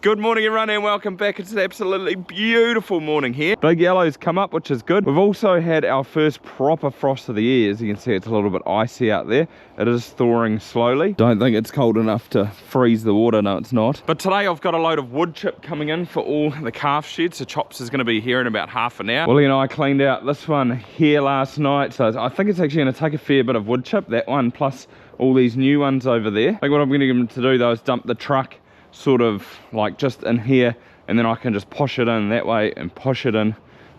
Good morning everyone and welcome back. It's an absolutely beautiful morning here. Big yellow's come up, which is good. We've also had our first proper frost of the year. As you can see, it's a little bit icy out there. It is thawing slowly. Don't think it's cold enough to freeze the water, no it's not. But today I've got a load of wood chip coming in for all the calf sheds. So Chops is going to be here in about half an hour. Willie and I cleaned out this one here last night. So I think it's actually going to take a fair bit of wood chip, that one plus all these new ones over there. I think what I'm going to get them to do though is dump the truck sort of like just in here, and then I can just push it in that way and push it in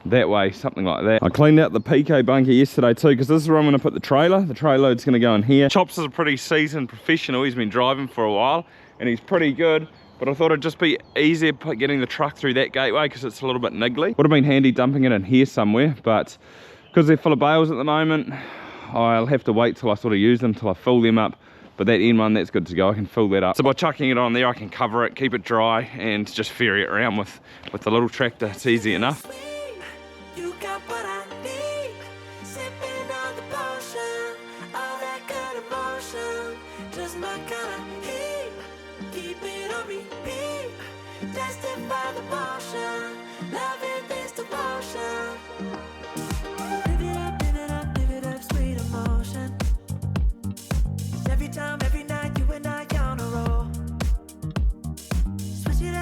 that way, something like that. I cleaned out the PK bunker yesterday too, because this is where I'm going to put the trailer. The tray load's going to go in here. Chops is a pretty seasoned professional. He's been driving for a while and he's pretty good, but I thought it'd just be easier getting the truck through that gateway because it's a little bit niggly. Would have been handy dumping it in here somewhere, but because they're full of bales at the moment, I'll have to wait till I sort of use them till I fill them up. But that end one, that's good to go. I can fill that up. So by chucking it on there, I can cover it, keep it dry, and just ferry it around with the little tractor. It's easy enough. Every night, you and I on a roll. Switch it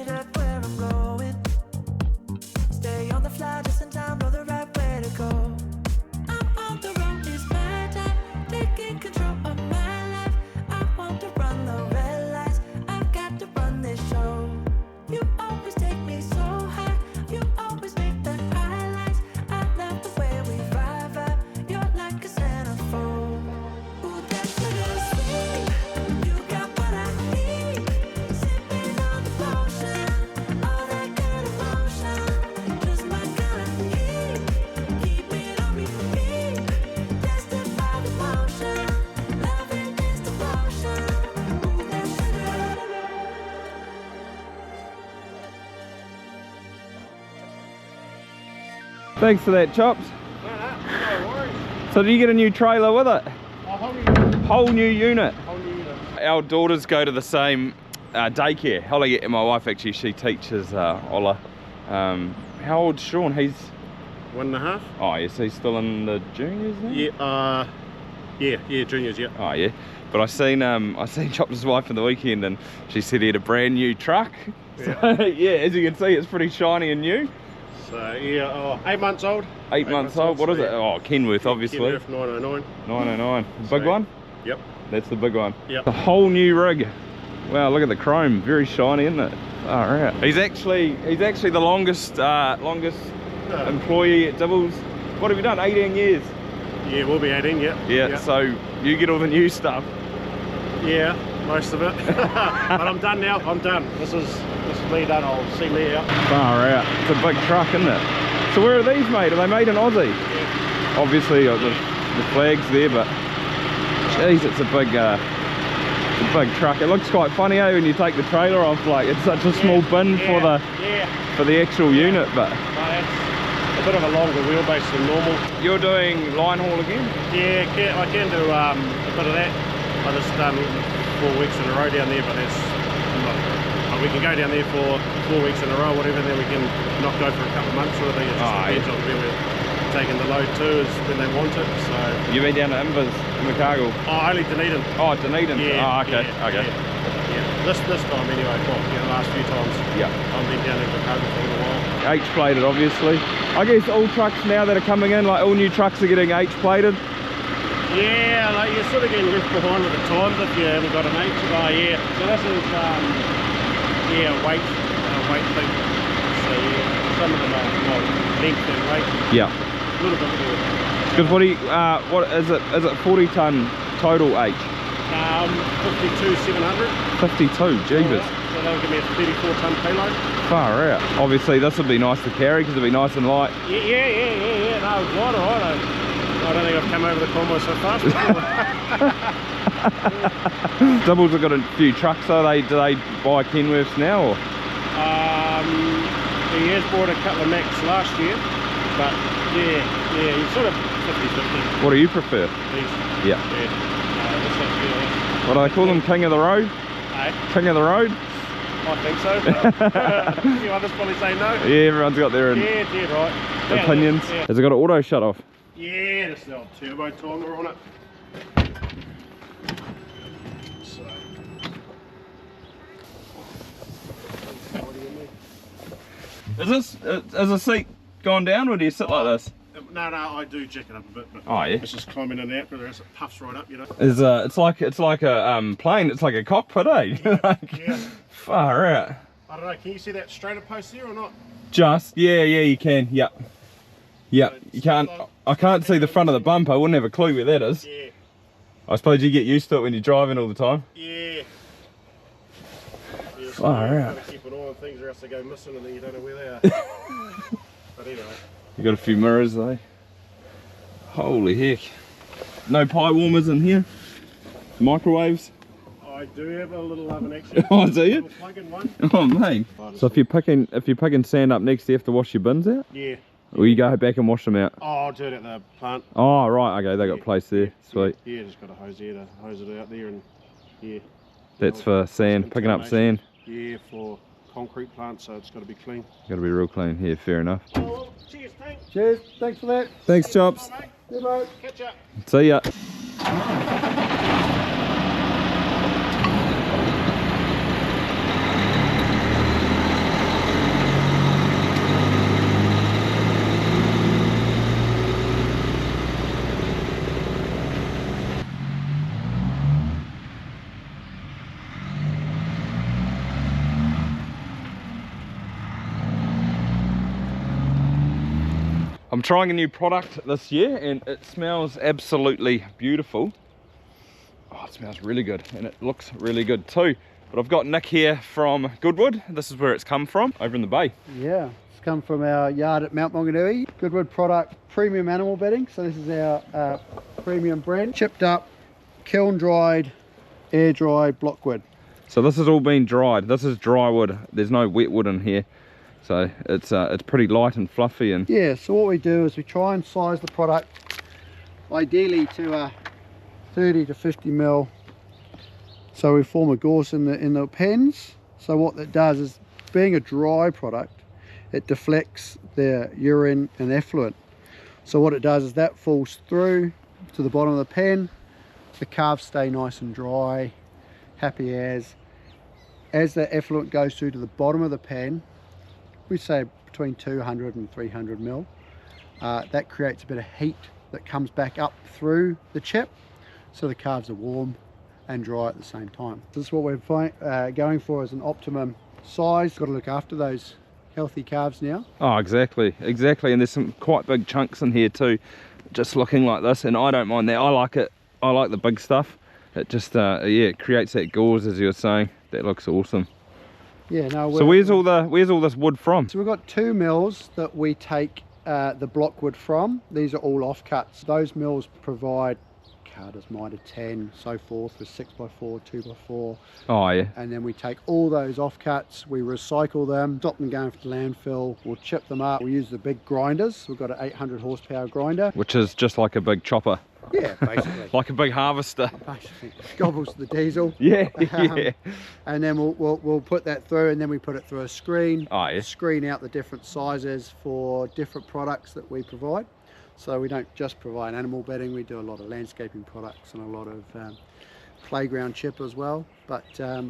up where I'm going. Stay on the fly just in time, know the right way to go. I'm on the road, it's my time, taking control of my life. I want to run the red lights, I've got to run this show. You always take me so high, you always make the highlights. I love the way we vibe, you're like a centerfold. Thanks for that, Chops. No worries. So do you get a new trailer with it? A whole new unit. Whole new unit. Whole new unit. Our daughters go to the same daycare. Holly and my wife actually, she teaches Ola. How old's Sean? He's 1.5. oh yes, he's still in the juniors now? Yeah, juniors, yeah. Oh yeah. But I seen Chops' wife on the weekend and she said he had a brand new truck. Yeah. So yeah, as you can see, it's pretty shiny and new. So yeah, 8 months old. 8 months old. What is it? Oh, Kenworth, obviously. Kenworth 909. 909. Big one? Yep. That's the big one. Yep. The whole new rig. Wow, look at the chrome. Very shiny, isn't it? Oh, right. He's actually the longest employee at Dibbles. What have you done? 18 years. Yeah, we'll be 18. Yeah. Yeah. So you get all the new stuff. Yeah, most of it. But I'm done now. I'm done. This is me done. I'll see me out. Far out. It's a big truck, isn't it? So where are these made? Are they made in Aussie? Yeah. Obviously, the flag's there, but jeez, it's a big truck. It looks quite funny, eh, when you take the trailer off. Like it's such a small bin for the actual unit, but it's a bit of a longer wheelbase than normal. You're doing line haul again? Yeah, I can do a bit of that. I just done 4 weeks in a row down there, but we can go down there for 4 weeks in a row, whatever, and then we can not go for a couple of months sort of thing. It just depends on where we're taking the load to, is when they want it. So you've been down to Invis in Chicago? Oh, only Dunedin. Oh, Dunedin. Yeah. Oh, okay. Yeah, okay. Yeah. This time anyway. Well, the last few times. Yeah. I've been down in Chicago for a little while. H-plated, obviously. I guess all trucks now that are coming in, like all new trucks are getting H-plated. Yeah, like you're sort of getting left behind with the times if you haven't got an H. Oh yeah. So this is weight thing. So yeah, some of them are more length and weight. Yeah. A little bit more. Because what is it? Is it 40 ton total H? 52,700. 52, jeebus. So that'll give me a 34 ton payload. Far out. Obviously this would be nice to carry because it'll be nice and light. Yeah. No, it's light, alright. I don't think I've come over the Conway so fast before. Doubles have got a few trucks, so do they buy Kenworths now? Or? He has bought a couple of Macs last year, but yeah, he's sort of 50-50. What do you prefer? These. Yeah. What do they call them? King of the road? Hey? King of the road? I think so. You others probably say no. Yeah, everyone's got their Yeah, dead right. opinions. Yeah. Has it got an auto shut off? Yeah, that's the old turbo timer on it. So. Is the seat gone down, or do you sit like this? No, I do jack it up a bit, but Oh yeah. it's just climbing in and out, but it puffs right up, you know. It's like a plane. It's like a cockpit, eh? Like, Yeah. far out. I don't know, can you see that straighter post there or not? Just yeah, you can. Yep. Yep. You can't. I can't see the front of the bumper. I wouldn't have a clue where that is. Yeah. I suppose you get used to it when you're driving all the time. Yeah. So Far you out. gotta keep an eye on things or else they go missing and then you don't know where they are. But anyway. You got a few mirrors though. Holy heck. No pie warmers in here. Microwaves. I do have a little oven actually. Oh, do you? Little plug-in one. Oh mate. So if you're picking sand up next, do you have to wash your bins out? Yeah. Or you go back and wash them out? Oh, I'll do it at the plant. Oh right, okay, they got place there. Sweet. Yeah, just got a hose here to hose it out there and yeah. That's for sand, picking up sand. Yeah, for concrete plants, so it's got to be clean. Got to be real clean here, fair enough. Oh, well, cheers, thanks. Cheers, thanks for that. Thanks, Chops. Bye, mate. Good mate. Catch up. See ya. I'm trying a new product this year and it smells absolutely beautiful. Oh, it smells really good and it looks really good too. But I've got Nick here from Goodwood. This is where it's come from, over in the bay. Yeah, it's come from our yard at Mount Maunganui. Goodwood product, premium animal bedding. So this is our premium brand. Chipped up, kiln dried, air dried blockwood. So this has all been dried. This is dry wood. There's no wet wood in here. So it's pretty light and fluffy and Yeah, so what we do is we try and size the product ideally to a 30 to 50 mil. So we form a gorse in the pens. So what that does is, being a dry product, it deflects the urine and effluent. So what it does is that falls through to the bottom of the pen. The calves stay nice and dry, happy as the effluent goes through to the bottom of the pen. We say between 200 and 300 mil. That creates a bit of heat that comes back up through the chip, so the calves are warm and dry at the same time. This is what we're going for as an optimum size. Got to look after those healthy calves now. oh, exactly. And there's some quite big chunks in here too, just looking like this, and I don't mind that. I like it. I like the big stuff. It just yeah, it creates that gauze, as you were saying. That looks awesome. Yeah. No. So where's all this wood from? So we've got 2 mills that we take the blockwood from. These are all offcuts. Those mills provide carters, mitre 10, so forth, with 6x4, 2x4. Oh yeah. And then we take all those offcuts, we recycle them, stop them going for the landfill, we'll chip them up. We use the big grinders. We've got an 800 horsepower grinder. Which is just like a big chopper. Yeah, basically. Like a big harvester. Basically, gobbles the diesel. Yeah, yeah. And then we'll put that through, and then we put it through a screen. Oh yeah. Screen out the different sizes for different products that we provide. So we don't just provide animal bedding, we do a lot of landscaping products and a lot of playground chip as well. But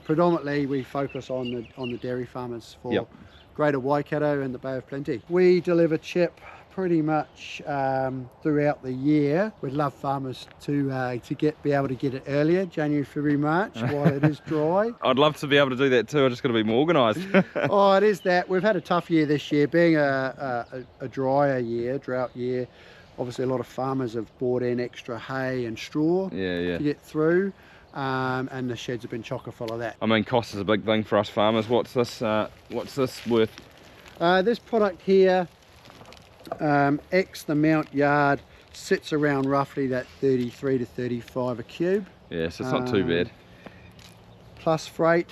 predominantly we focus on the dairy farmers for Yep. Greater Waikato and the Bay of Plenty. We deliver chip pretty much throughout the year. We'd love farmers to be able to get it earlier, January, February, March, while it is dry. I'd love to be able to do that too. I just got to be more organised. Oh, it is that. We've had a tough year this year, being a drier year, drought year. Obviously, a lot of farmers have bought in extra hay and straw Yeah. to get through, and the sheds have been chocker full of that. I mean, cost is a big thing for us farmers. What's this worth? This product here, X the mount yard, sits around roughly that 33 to 35 a cube. Yeah, so it's not too bad. Plus freight.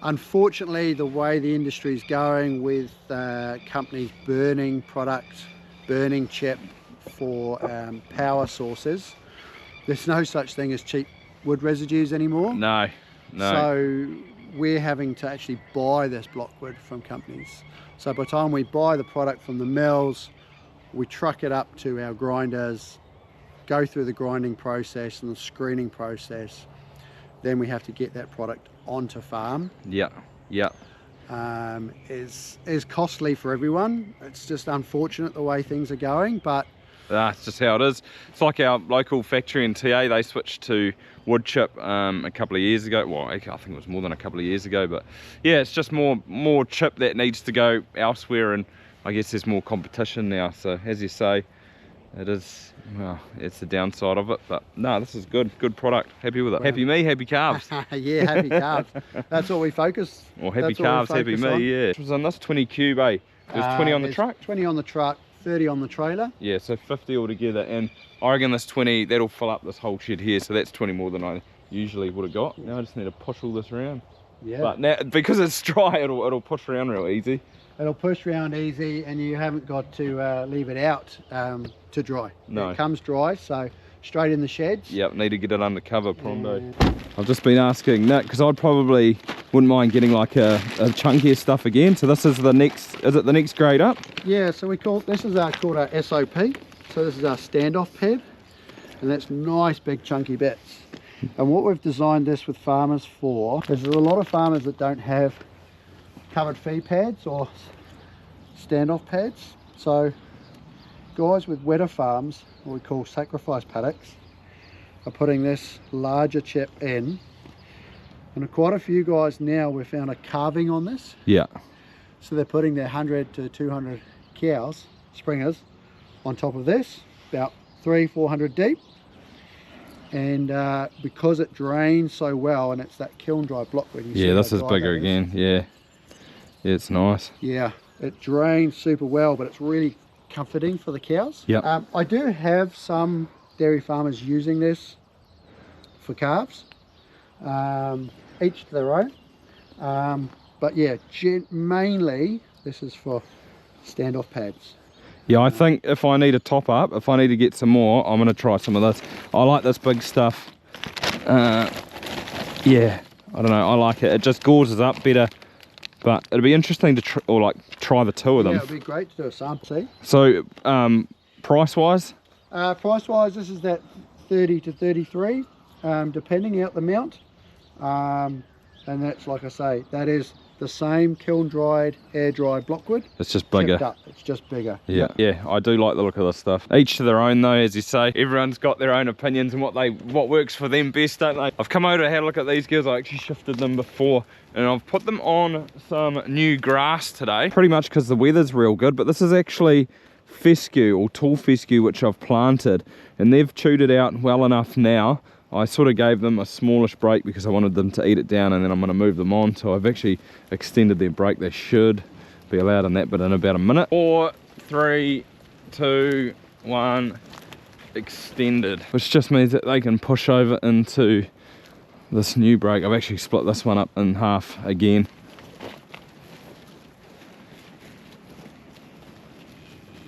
Unfortunately, the way the industry is going with companies burning product, burning chip for power sources, there's no such thing as cheap wood residues anymore. No. So we're having to actually buy this blockwood from companies. So by the time we buy the product from the mills, we truck it up to our grinders, go through the grinding process and the screening process. Then we have to get that product onto farm. Yeah, yeah. Is costly for everyone. It's just unfortunate the way things are going, but That's just how it is. It's like our local factory in TA, they switched to Woodchip a couple of years ago. Well, I think it was more than a couple of years ago, but yeah, it's just more chip that needs to go elsewhere, and I guess there's more competition now. So as you say, it is, well, it's the downside of it, but no, this is good product. Happy with it. Well, happy me, happy calves. yeah, happy calves. That's what we focus. Or happy that's what we calves, happy focus me, on. yeah. It was on this 20 cube, eh? There's 20 on the There's truck? 20 on the truck, 30 on the trailer. Yeah, so 50 altogether, and I reckon this 20, that'll fill up this whole shed here, so that's 20 more than I usually would have got. Now I just need to push all this around. Yeah. But now, because it's dry, it'll push around real easy. It'll push around easy, and you haven't got to leave it out to dry. No. It comes dry, so straight in the sheds. Yep, need to get it under cover pronto. Yeah. I've just been asking Nick, because I'd probably wouldn't mind getting like a chunkier stuff again. So this is the next, is it the next grade up? Yeah, so this is called our SOP. So this is our standoff pad, and that's nice big chunky bits. And what we've designed this with farmers for is there's a lot of farmers that don't have covered feed pads or standoff pads. So guys with wetter farms, what we call sacrifice paddocks, are putting this larger chip in. And quite a few guys now, we've found a calving on this. Yeah. So they're putting their 100 to 200 cows, springers, on top of this, about 300-400 deep. And because it drains so well, and it's that kiln dry blockwood. Yeah, this is bigger again. Yeah. Yeah, it's nice. Yeah, it drains super well, but it's really comforting for the cows. Yeah. I do have some dairy farmers using this for calves. Each to their own. But yeah, mainly this is for standoff pads. Yeah, I think if I need a top up, if I need to get some more, I'm going to try some of this. I like this big stuff. Yeah, I don't know, I like it. It just gauzes up better. But it'd be interesting to try the two of them. Yeah, it'd be great to do a sample, see? So, price-wise? Price-wise, this is that 30 to 33, depending out the mount. And that's, like I say, that is the same kiln-dried, air-dried blockwood. It's just bigger. Chipped up. It's just bigger. Yeah, yeah, I do like the look of this stuff. Each to their own though, as you say. Everyone's got their own opinions and what works for them best, don't they? I've come over to have a look at these girls. I actually shifted them before, and I've put them on some new grass today. Pretty much because the weather's real good, but this is actually fescue, or tall fescue, which I've planted, and they've chewed it out well enough now. I sort of gave them a smallish break because I wanted them to eat it down, and then I'm going to move them on. So I've actually extended their break. They should be allowed in that, but in about a minute. 4, 3, 2, 1, extended. Which just means that they can push over into this new break. I've actually split this one up in half again.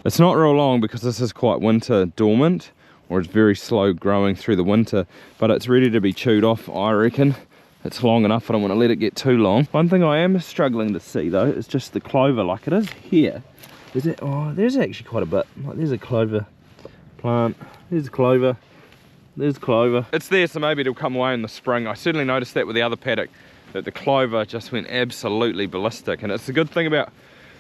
It's not real long because this is quite winter dormant, or it's very slow growing through the winter, but it's ready to be chewed off, I reckon. It's long enough, I don't want to let it get too long. One thing I am struggling to see though is just the clover, like it is here. Is it? Oh, there's actually quite a bit. Like there's a clover plant, there's clover, there's clover. It's there, so maybe it'll come away in the spring. I certainly noticed that with the other paddock, that the clover just went absolutely ballistic. And it's the good thing about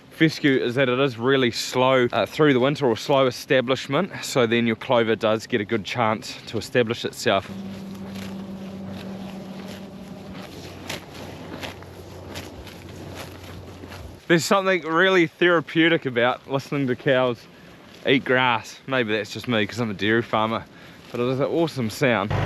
fescue is that it is really slow through the winter, or slow establishment, so then your clover does get a good chance to establish itself. There's something really therapeutic about listening to cows eat grass. Maybe that's just me because I'm a dairy farmer, but it is an awesome sound. All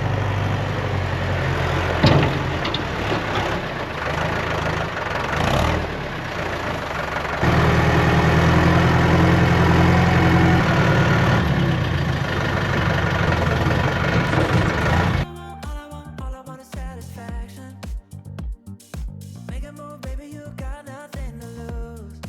I want is satisfaction. Make a move, baby, you got nothing to lose.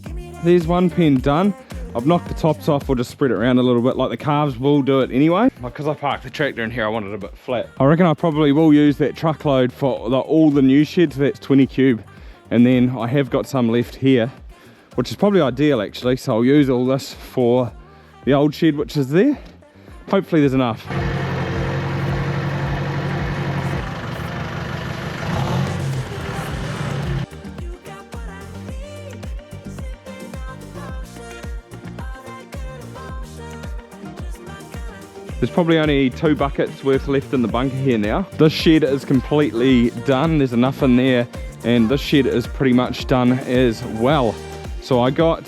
Give me that. There's one pen done. I've knocked the tops off, we'll just spread it around a little bit like the calves will do it anyway. Because I parked the tractor in here, I want it a bit flat. I reckon I probably will use that truckload for all the new sheds, that's 20 cube. And then I have got some left here, which is probably ideal actually. So I'll use all this for the old shed which is there. Hopefully there's enough. There's probably only 2 buckets worth left in the bunker here now. This shed is completely done. There's enough in there, and this shed is pretty much done as well. So I got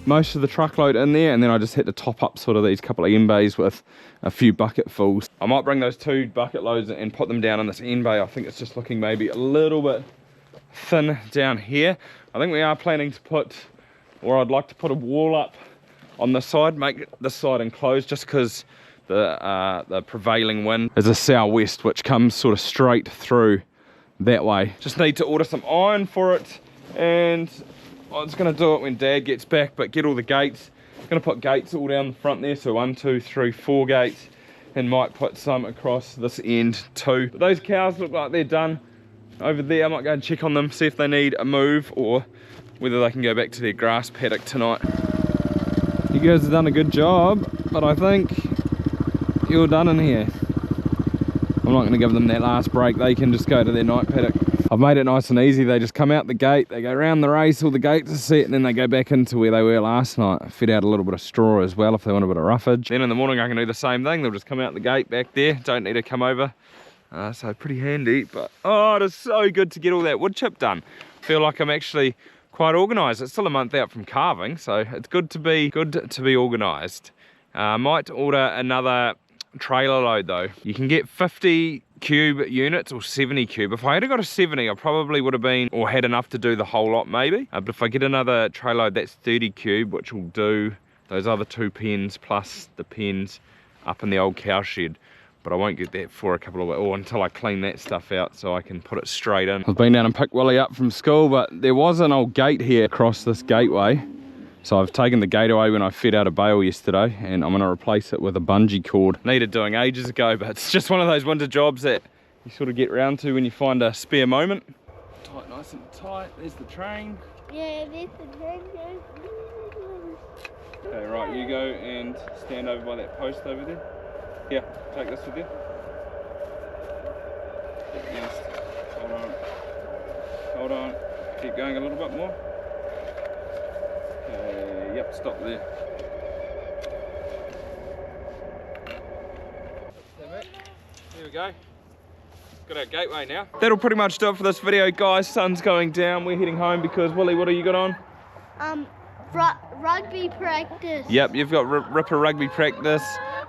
most of the truckload in there, and then I just had to top up sort of these couple of end bays with a few bucketfuls. I might bring those 2 bucket loads and put them down in this end bay. I think it's just looking maybe a little bit thin down here. I think we are planning to put, or I'd like to put a wall up on this side, make this side enclosed, just because the prevailing wind is a southwest which comes sort of straight through that way. Just need to order some iron for it, and I was going to do it when Dad gets back, but get all the gates. I'm going to put gates all down the front there, so 1, 2, 3, 4 gates, and might put some across this end too. But those cows look like they're done over there. I might go and check on them, see if they need a move or whether they can go back to their grass paddock tonight. You guys have done a good job, but I think you're done in here. I'm not going to give them that last break. They can just go to their night paddock. I've made it nice and easy. They just come out the gate, they go around the race, all the gates are set, and then they go back into where they were last night. I fed out a little bit of straw as well if they want a bit of roughage. Then in the morning I can do the same thing. They'll just come out the gate back there. Don't need to come over. So pretty handy. But oh, it is so good to get all that wood chip done. I feel like I'm actually quite organised. It's still a month out from calving, so it's good to be organised. Might order another trailer load though. You can get 50 cube units or 70 cube. If I had got a 70, I probably would have been, or had enough to do the whole lot maybe. But if I get another trailer load, that's 30 cube, which will do those other 2 pens plus the pens up in the old cow shed. But I won't get that for a couple of weeks, or until I clean that stuff out so I can put it straight in. I've been down and picked Willie up from school, but there was an old gate here across this gateway. So I've taken the gate away when I fed out a bale yesterday, and I'm going to replace it with a bungee cord. Needed doing ages ago, but it's just one of those winter jobs that you sort of get round to when you find a spare moment. Tight, nice and tight. There's the train. Yeah, there's the train. Okay, right, you go and stand over by that post over there. Yeah, take this with you. Yes. Hold on. Hold on. Keep going a little bit more. Yep, stop there. There we go. Got our gateway now. That'll pretty much do it for this video, guys. Sun's going down. We're heading home because, Willie, what have you got on? Rugby practice. Yep, you've got Ripper rugby practice.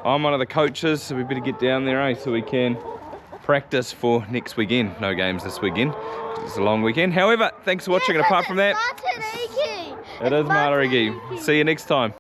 I'm one of the coaches, so we better get down there, so we can practice for next weekend. No games this weekend. It's a long weekend. However, thanks for watching, and apart from that, it is Malarigi. See you next time.